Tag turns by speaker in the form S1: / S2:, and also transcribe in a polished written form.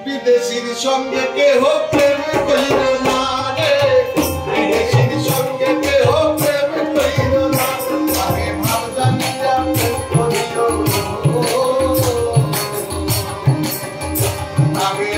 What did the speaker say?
S1: বিদেশির সঙ্গে কেহ প্রেম কইল না রে, বিদেশির সঙ্গে কেহ প্রেম কইল না, আগে ভাব জানিয়া প্রেম করিও, আগে